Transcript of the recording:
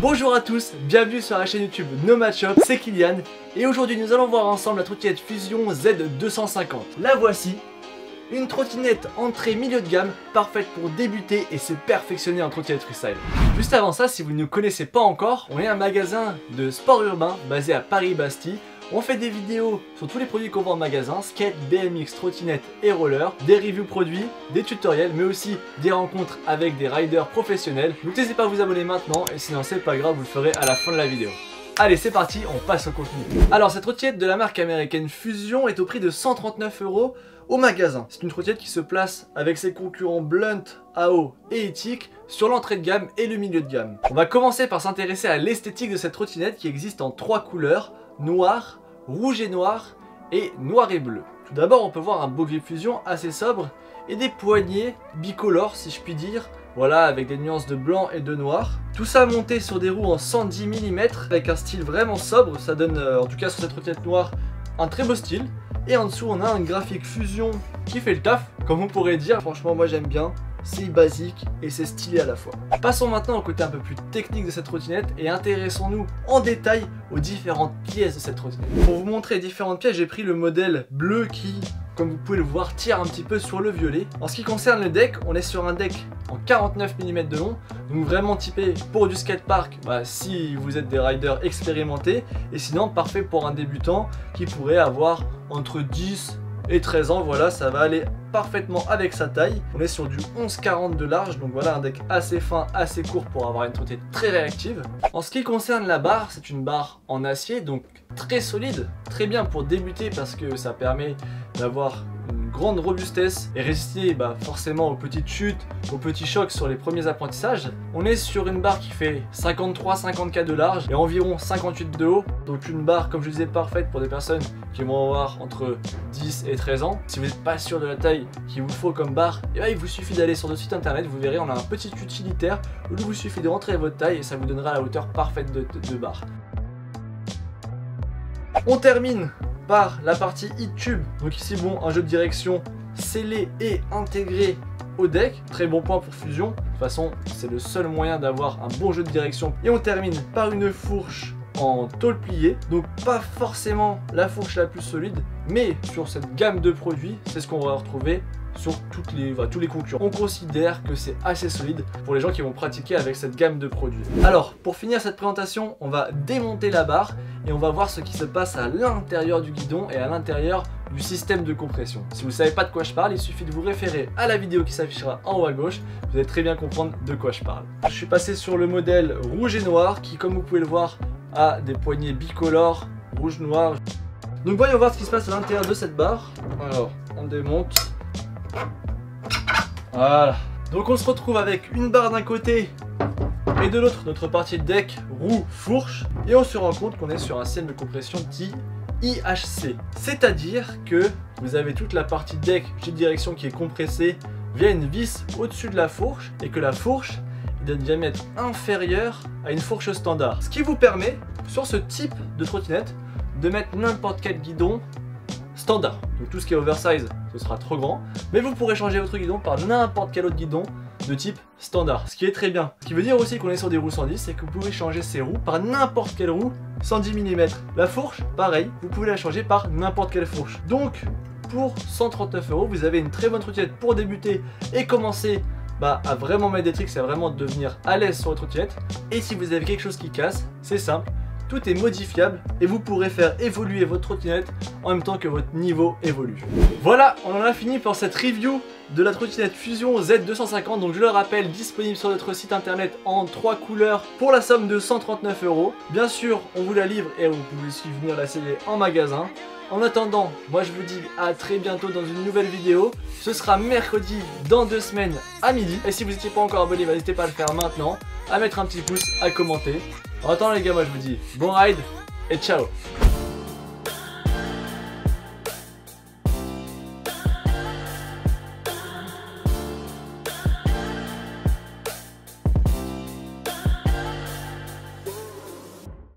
Bonjour à tous, bienvenue sur la chaîne YouTube Nomad Shop, c'est Kylian et aujourd'hui nous allons voir ensemble la trottinette Fusion Z250. La voici, une trottinette entrée milieu de gamme, parfaite pour débuter et se perfectionner en trottinette freestyle. Juste avant ça, si vous ne nous connaissez pas encore, on est un magasin de sport urbain basé à Paris-Bastille. On fait des vidéos sur tous les produits qu'on vend en magasin, skate, BMX, trottinette et roller, des reviews produits, des tutoriels, mais aussi des rencontres avec des riders professionnels. Donc n'hésitez pas à vous abonner maintenant et sinon c'est pas grave, vous le ferez à la fin de la vidéo. Allez, c'est parti, on passe au contenu. Alors cette trottinette de la marque américaine Fusion est au prix de 139 € au magasin. C'est une trottinette qui se place avec ses concurrents Blunt, AO et Ethic sur l'entrée de gamme et le milieu de gamme. On va commencer par s'intéresser à l'esthétique de cette trottinette qui existe en 3 couleurs, noir, rouge et noir et noir et bleu. Tout d'abord on peut voir un beau grip Fusion assez sobre et des poignées bicolores si je puis dire, voilà, avec des nuances de blanc et de noir. Tout ça monté sur des roues en 110 mm avec un style vraiment sobre, ça donne en tout cas sur cette trottinette noire un très beau style. Et en dessous on a un graphique Fusion qui fait le taf, comme on pourrait dire. Franchement moi j'aime bien, c'est basique et c'est stylé à la fois. Passons maintenant au côté un peu plus technique de cette trottinette et intéressons-nous en détail aux différentes pièces de cette trottinette. Pour vous montrer les différentes pièces, j'ai pris le modèle bleu qui, comme vous pouvez le voir, tire un petit peu sur le violet. En ce qui concerne le deck, on est sur un deck en 49 mm de long, donc vraiment typé pour du skatepark si vous êtes des riders expérimentés, et sinon parfait pour un débutant qui pourrait avoir entre 10 et 13 ans, voilà, ça va aller parfaitement avec sa taille. On est sur du 11,40 de large, donc voilà un deck assez fin, assez court pour avoir une trottinette très réactive. En ce qui concerne la barre, c'est une barre en acier, donc très solide, très bien pour débuter parce que ça permet d'avoir une grande robustesse et résister forcément aux petites chutes, aux petits chocs sur les premiers apprentissages. On est sur une barre qui fait 53-54 de large et environ 58 de haut, donc une barre comme je disais parfaite pour des personnes qui vont avoir entre 10 et 13 ans. Si vous n'êtes pas sûr de la taille qu'il vous faut comme barre, il vous suffit d'aller sur notre site internet, vous verrez on a un petit utilitaire où il vous suffit de rentrer votre taille et ça vous donnera la hauteur parfaite de barre. On termine par la partie heat tube, donc ici bon, un jeu de direction scellé et intégré au deck, très bon point pour Fusion, de toute façon c'est le seul moyen d'avoir un bon jeu de direction. Et on termine par une fourche en tôle pliée, donc pas forcément la fourche la plus solide, mais sur cette gamme de produits, c'est ce qu'on va retrouver sur tous les concurrents. On considère que c'est assez solide pour les gens qui vont pratiquer avec cette gamme de produits. Alors, pour finir cette présentation, on va démonter la barre et on va voir ce qui se passe à l'intérieur du guidon et à l'intérieur du système de compression. Si vous ne savez pas de quoi je parle, il suffit de vous référer à la vidéo qui s'affichera en haut à gauche. Vous allez très bien comprendre de quoi je parle. Je suis passé sur le modèle rouge et noir qui, comme vous pouvez le voir, a des poignées bicolores, rouge-noir. Donc voyons voir ce qui se passe à l'intérieur de cette barre. Alors, on démonte. Voilà. Donc on se retrouve avec une barre d'un côté et de l'autre notre partie deck, roue, fourche. Et on se rend compte qu'on est sur un système de compression dit IHC. C'est-à-dire que vous avez toute la partie deck, de direction qui est compressée via une vis au-dessus de la fourche et que la fourche est d'un diamètre inférieur à une fourche standard. Ce qui vous permet, sur ce type de trottinette, de mettre n'importe quel guidon standard. Donc tout ce qui est oversize, ce sera trop grand, mais vous pourrez changer votre guidon par n'importe quel autre guidon de type standard, ce qui est très bien. Ce qui veut dire aussi qu'on est sur des roues 110, c'est que vous pouvez changer ces roues par n'importe quelle roue 110 mm. La fourche, pareil, vous pouvez la changer par n'importe quelle fourche. Donc pour 139 €, vous avez une très bonne trottinette pour débuter et commencer à vraiment mettre des tricks et à vraiment devenir à l'aise sur votre trottinette. Et si vous avez quelque chose qui casse, c'est simple, tout est modifiable et vous pourrez faire évoluer votre trottinette en même temps que votre niveau évolue. Voilà, on en a fini pour cette review de la trottinette Fusion Z250. Donc je le rappelle, disponible sur notre site internet en 3 couleurs pour la somme de 139 €. Bien sûr, on vous la livre et vous pouvez aussi venir l'essayer en magasin. En attendant, moi je vous dis à très bientôt dans une nouvelle vidéo. Ce sera mercredi dans 2 semaines à midi. Et si vous n'étiez pas encore abonné, n'hésitez pas à le faire maintenant, à mettre un petit pouce, à commenter. En attendant les gars, moi je vous dis bon ride et ciao.